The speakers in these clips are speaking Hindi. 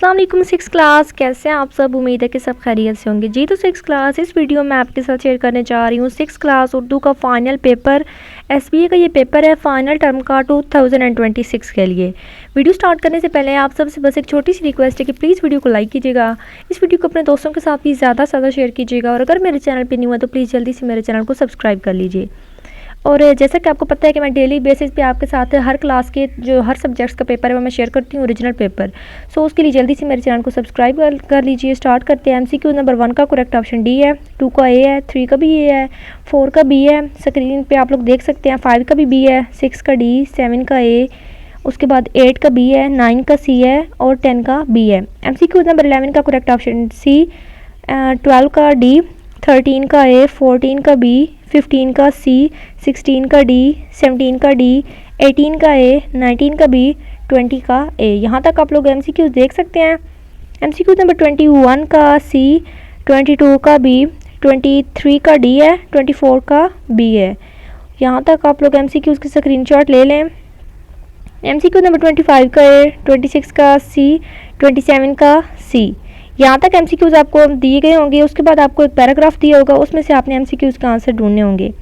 अस्सलाम वालेकुम सिक्स क्लास, कैसे हैं आप सब। उम्मीद है कि सब खैरियत से होंगे जी। तो सिक्स क्लास इस वीडियो में आपके साथ शेयर करने जा रही हूँ सिक्स क्लास उर्दू का फ़ाइनल पेपर एसबीए का। ये पेपर है फ़ाइनल टर्म का 2026 के लिए। वीडियो स्टार्ट करने से पहले आप सबसे बस एक छोटी सी रिक्वेस्ट है कि प्लीज़ वीडियो को लाइक कीजिएगा, इस वीडियो को अपने दोस्तों के साथ भी ज़्यादा से ज़्यादा शेयर कीजिएगा, और अगर मेरे चैनल पर न्यू है तो प्लीज़ जल्दी से मेरे चैनल को सब्सक्राइब कर लीजिए। और जैसा कि आपको पता है कि मैं डेली बेसिस पे आपके साथ हर क्लास के जो हर सब्जेक्ट्स का पेपर है वो मैं शेयर करती हूँ, ओरिजिनल पेपर। सो उसके लिए जल्दी से मेरे चैनल को सब्सक्राइब कर लीजिए। स्टार्ट करते हैं। एमसीक्यू नंबर 1 का करेक्ट ऑप्शन डी है, 2 का ए है, 3 का भी ए है, 4 का बी है। स्क्रीन पे आप लोग देख सकते हैं 5 का भी बी है, 6 का डी, 7 का ए, उसके बाद 8 का बी है, 9 का सी है और 10 का बी है। एमसीक्यू नंबर 11 का करेक्ट ऑप्शन सी, 12 का डी, 13 का ए, 14 का बी, 15 का सी, 16 का डी, 17 का डी, 18 का ए, 19 का बी, 20 का ए। यहाँ तक आप लोग एमसीक्यूज देख सकते हैं। एमसीक्यू नंबर 21 का सी, 22 का बी, 23 का डी है, 24 का बी है। यहाँ तक आप लोग एमसीक्यूज के स्क्रीनशॉट ले लें। एमसीक्यू नंबर 25 का ए, 26 का सी, 27 का सी। यहाँ तक एमसीक्यूज़ आपको दिए गए होंगे। उसके बाद आपको एक पैराग्राफ दिया होगा, उसमें से आपने एमसीक्यूज़ का आंसर ढूंढने होंगे।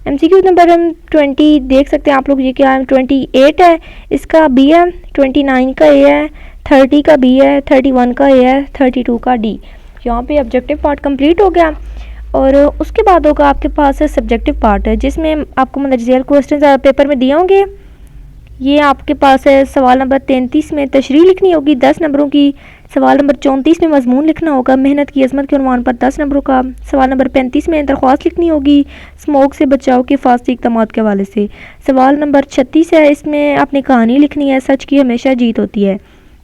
एमसीक्यू नंबर हम 20 देख सकते हैं आप लोग, ये क्या है, 28 है, इसका बी है, 29 का ए है, 30 का बी है, 31 का ए है, 32 का डी। यहाँ पे ऑब्जेक्टिव पार्ट कंप्लीट हो गया। और उसके बाद होगा आपके पास सब्जेक्टिव पार्ट है, जिसमें आपको मदरसेल क्वेश्चन पेपर में दिए होंगे। ये आपके पास है सवाल नंबर 33 में तशरीह लिखनी होगी 10 नंबरों की, सवाल नंबर 34 में मजमून लिखना होगा मेहनत की अजमत के उन्वान पर 10 नंबरों का, सवाल नंबर 35 में दरख्वास्त लिखनी होगी स्मोक से बचाव के फास्ती इक़दाम के हवाले से, सवाल नंबर 36 है, इसमें आपने कहानी लिखनी है सच की हमेशा जीत होती है।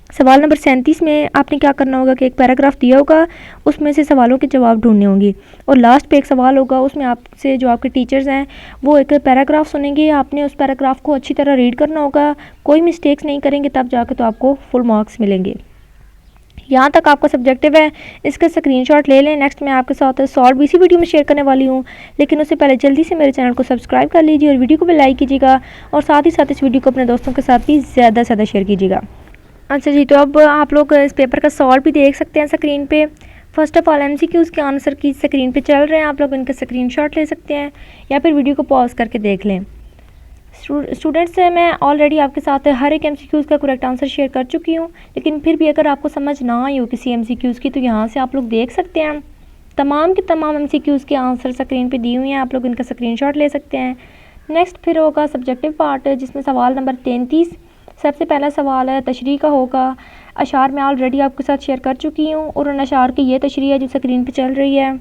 सवाल नंबर 37 में आपने क्या करना होगा कि एक पैराग्राफ दिया होगा, उसमें से सवालों के जवाब ढूंढने होंगे, और लास्ट पे एक सवाल होगा, उसमें आपसे जो आपके टीचर्स हैं वो एक पैराग्राफ सुनेंगे, आपने उस पैराग्राफ को अच्छी तरह रीड करना होगा, कोई मिस्टेक्स नहीं करेंगे तब जाकर तो आपको फुल मार्क्स मिलेंगे। यहाँ तक आपका सब्जेक्टिव है, इसका स्क्रीनशॉट ले लें। नेक्स्ट मैं आपके साथ सॉल्व इसी वीडियो में शेयर करने वाली हूँ, लेकिन उससे पहले जल्दी से मेरे चैनल को सब्सक्राइब कर लीजिए और वीडियो को भी लाइक कीजिएगा, और साथ ही साथ इस वीडियो को अपने दोस्तों के साथ भी ज़्यादा से ज़्यादा शेयर कीजिएगा। अच्छा जी, तो अब आप लोग इस पेपर का सॉल्व भी देख सकते हैं स्क्रीन पे। फर्स्ट ऑफ ऑल एमसीक्यूज़ के आंसर की स्क्रीन पे चल रहे हैं, आप लोग इनका स्क्रीनशॉट ले सकते हैं या फिर वीडियो को पॉज करके देख लें। स्टूडेंट्स से मैं ऑलरेडी आपके साथ हर एक एमसीक्यूज़ का करेक्ट आंसर शेयर कर चुकी हूँ, लेकिन फिर भी अगर आपको समझ ना आई हो किसी एमसीक्यूज़ की तो यहाँ से आप लोग देख सकते हैं। तमाम के तमाम एमसीक्यूज़ के आंसर स्क्रीन पे दी हुई हैं, आप लोग इनका स्क्रीनशॉट ले सकते हैं। नेक्स्ट फिर होगा सब्जेक्टिव पार्ट, जिसमें सवाल नंबर 33 सबसे पहला सवाल है तशरीह का होगा। अशार मैं ऑलरेडी आपके साथ शेयर कर चुकी हूँ, और उन अशार की ये तशरीह है जो स्क्रीन पे चल रही है।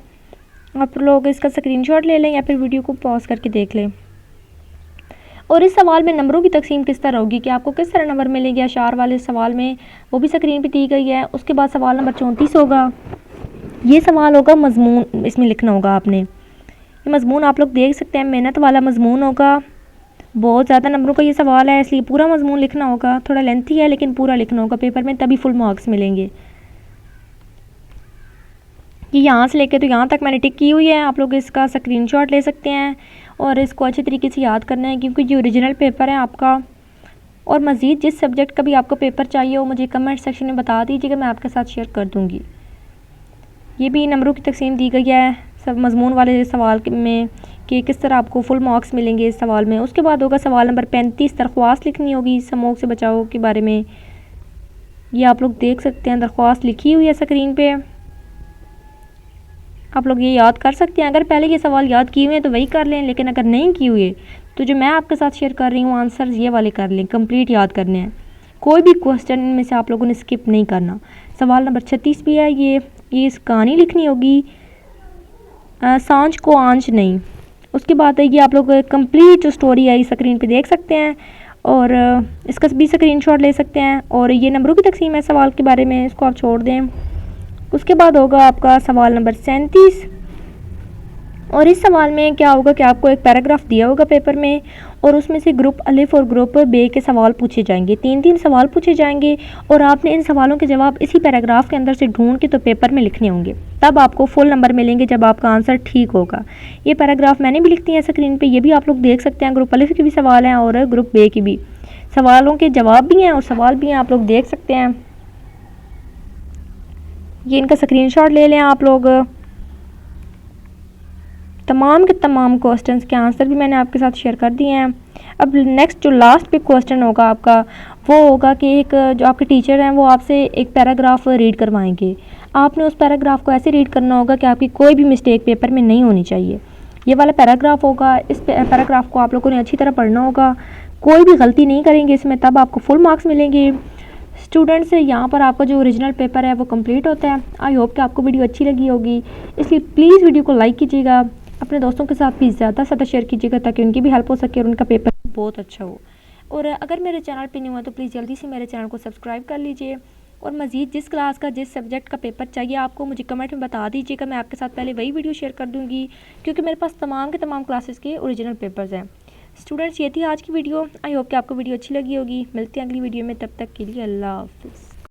आप लोग इसका स्क्रीनशॉट ले लें या फिर वीडियो को पॉज करके देख लें। और इस सवाल में नंबरों की तकसीम किस तरह होगी कि आपको किस तरह नंबर मिलेंगे अशार वाले सवाल में, वो भी स्क्रीन पे दी गई है। उसके बाद सवाल नंबर 34 होगा, ये सवाल होगा मजमून, इसमें लिखना होगा आपने। ये मजमून आप लोग देख सकते हैं, मेहनत वाला मजमून होगा, बहुत ज़्यादा नंबरों का ये सवाल है, इसलिए पूरा मजमून लिखना होगा। थोड़ा लेंथी है लेकिन पूरा लिखना होगा पेपर में, तभी फुल मार्क्स मिलेंगे। ये यहाँ से लेके तो यहाँ तक मैंने टिक की हुई है, आप लोग इसका स्क्रीनशॉट ले सकते हैं और इसको अच्छे तरीके से याद करना है, क्योंकि ये ओरिजिनल पेपर है आपका। और मज़ीद जिस सब्जेक्ट का भी आपको पेपर चाहिए वो मुझे कमेंट सेक्शन में बता दीजिएगा, मैं आपके साथ शेयर कर दूँगी। ये भी नंबरों की तकसीम दी गई है सब मजमून वाले सवाल में कि किस तरह आपको फुल मार्क्स मिलेंगे इस सवाल में। उसके बाद होगा सवाल नंबर 35, दरख्वास्त लिखनी होगी स्मोक से बचाव के बारे में। ये आप लोग देख सकते हैं, दरख्वास्त लिखी हुई है स्क्रीन पे, आप लोग ये याद कर सकते हैं। अगर पहले ये सवाल याद किए हुए हैं तो वही कर लें, लेकिन अगर नहीं किए हुए तो जो मैं आपके साथ शेयर कर रही हूँ आंसर ये वाले कर लें, कंप्लीट याद करने हैं। कोई भी क्वेश्चन में से आप लोगों ने स्किप नहीं करना। सवाल नंबर 36 भी है, ये इस कहानी लिखनी होगी सांझ को आंच नहीं। उसके बाद ये आप लोग कंप्लीट जो स्टोरी है स्क्रीन पे देख सकते हैं, और इसका भी स्क्रीनशॉट ले सकते हैं। और ये नंबरों की तकसीम है सवाल के बारे में, इसको आप छोड़ दें। उसके बाद होगा आपका सवाल नंबर 37, और इस सवाल में क्या होगा कि आपको एक पैराग्राफ दिया होगा पेपर में, और उसमें से ग्रुप अलिफ और ग्रुप बे के सवाल पूछे जाएंगे। 3 सवाल पूछे जाएंगे, और आपने इन सवालों के जवाब इसी पैराग्राफ के अंदर से ढूंढ के तो पेपर में लिखने होंगे, तब आपको फुल नंबर मिलेंगे जब आपका आंसर ठीक होगा। ये पैराग्राफ मैंने भी लिख दिया है स्क्रीन पे, ये भी आप लोग देख सकते हैं। ग्रुप अलिफ के भी सवाल हैं और ग्रुप बे की भी, सवालों के जवाब भी हैं और सवाल भी हैं, आप लोग देख सकते हैं। ये इनका स्क्रीनशॉट ले लें आप लोग। तमाम के तमाम क्वेश्चंस के आंसर भी मैंने आपके साथ शेयर कर दिए हैं। अब नेक्स्ट जो लास्ट पे क्वेश्चन होगा आपका, वो होगा कि एक जो आपके टीचर हैं वो आपसे एक पैराग्राफ रीड करवाएंगे। आपने उस पैराग्राफ को ऐसे रीड करना होगा कि आपकी कोई भी मिस्टेक पेपर में नहीं होनी चाहिए। ये वाला पैराग्राफ होगा, इस पैराग्राफ को आप लोगों ने अच्छी तरह पढ़ना होगा, कोई भी गलती नहीं करेंगे इसमें, तब आपको फुल मार्क्स मिलेंगे। स्टूडेंट्स यहाँ पर आपका जो ओरिजिनल पेपर है वो कंप्लीट होता है। आई होप कि आपको वीडियो अच्छी लगी होगी, इसलिए प्लीज़ वीडियो को लाइक कीजिएगा, अपने दोस्तों के साथ भी ज़्यादा से ज़्यादा शेयर कीजिएगा ताकि उनकी भी हेल्प हो सके और उनका पेपर बहुत अच्छा हो। और अगर मेरे चैनल पे नहीं हुआ तो प्लीज़ जल्दी से मेरे चैनल को सब्सक्राइब कर लीजिए। और मज़ीद जिस क्लास का जिस सब्जेक्ट का पेपर चाहिए आपको मुझे कमेंट में बता दीजिएगा, मैं आपके साथ पहले वही वीडियो शेयर कर दूँगी, क्योंकि मेरे पास तमाम के तमाम क्लासेस के ओरिजिनल पेपर्स हैं। स्टूडेंट्स, ये थी आज की वीडियो। आई होप कि आपको वीडियो अच्छी लगी होगी। मिलते हैं अगली वीडियो में, तब तक के लिए अल्लाह हाफ़िज़।